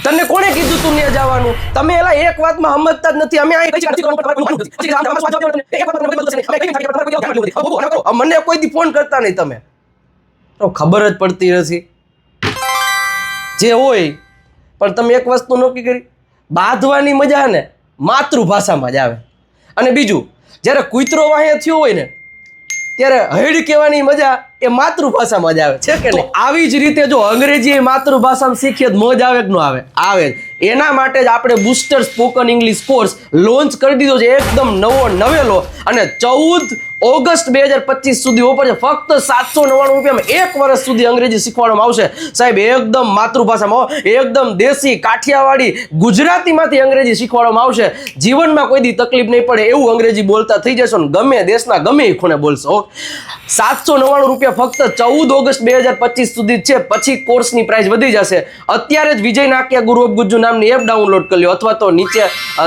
તને કોણે કીધું તું ત્યાં જવાનું? તમે એલા એક વાતમાં સમજતા જ નથી. અમે મને કોઈ દી ફોન કરતા નહીં તમે તો ખબર જ પડતી નથી જે હોય. પણ તમે એક વસ્તુ નક્કી કરી, બાંધવાની મજા ને માતૃભાષામાં જ આવે. અને બીજું, જ્યારે કૂતરો વાહે થયો હોય ને ત્યારે હૈડ કહેવાની મજા એ માતૃભાષામાં જ આવે છે કે નહીં? આવી જ રીતે જો અંગ્રેજી માતૃભાષામાં શીખીએ તો મોજ આવે કે ન આવે? આવે જ. એના માટે જ આપણે booster spoken English course launch કરી દીધો છે, એકદમ નવો નવેલો. અને 14 ઓગસ્ટ 2025 સુધી ઓફર છે. ફક્ત 799 રૂપિયામાં 1 વર્ષ સુધી અંગ્રેજી શીખવાડવામાં આવશે સાહેબ. એકદમ માતૃભાષામાં, એકદમ દેશી કાઠિયાવાડી ગુજરાતીમાંથી અંગ્રેજી શીખવાડવામાં આવશે. જીવનમાં કોઈ દી તકલીફ નહીં પડે એવું અંગ્રેજી બોલતા થઈ જશો ને ગમે દેશના ગમે એ ખૂણે બોલશો. 799 રૂપિયા ફક્ત 14 ઓગસ્ટ 2025 સુધી છે. પછી કોર્સની પ્રાઇસ વધી જશે. અત્યારે જ વિજય નાકિયા ગુરુ ઓફ ગુજ્જુ નામની એપ ડાઉનલોડ કરી લો, અથવા તો નીચે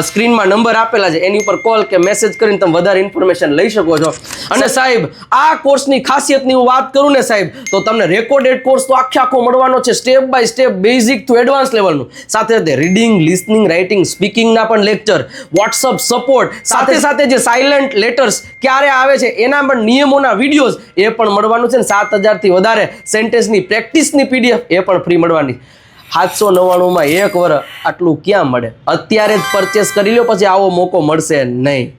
સ્ક્રીનમાં નંબર આપેલા છે એની ઉપર કોલ કે મેસેજ કરીને તમે વધારે ઇન્ફોર્મેશન લઈ શકો છો. અને સાહેબ આ કોર્સની ખાસિયતની હું વાત કરું ને સાહેબ, તો તમને રેકોર્ડેડ કોર્સ તો આખો મળવાનો છે, step by step, basic to advance લેવલનું. સાથે સાથે રીડિંગ, લિસનિંગ, રાઇટિંગ, સ્પીકિંગના પણ લેક્ચર, વોટ્સઅપ સપોર્ટ, સાથે જે સાયલેન્ટ લેટર્સ ક્યારે આવે છે એના પણ નિયમોના વિડીયોઝ એ પણ મળવાનું છે. 7000 થી વધારે સેન્ટેન્સની પ્રેક્ટિસની PDF એ પણ ફ્રી મળવાની. 799 માં 1 વર્ષ આટલું ક્યાં મળે? અત્યારે જ પરચેસ કરી લો, પછી આવો મોકો મળશે નહીં.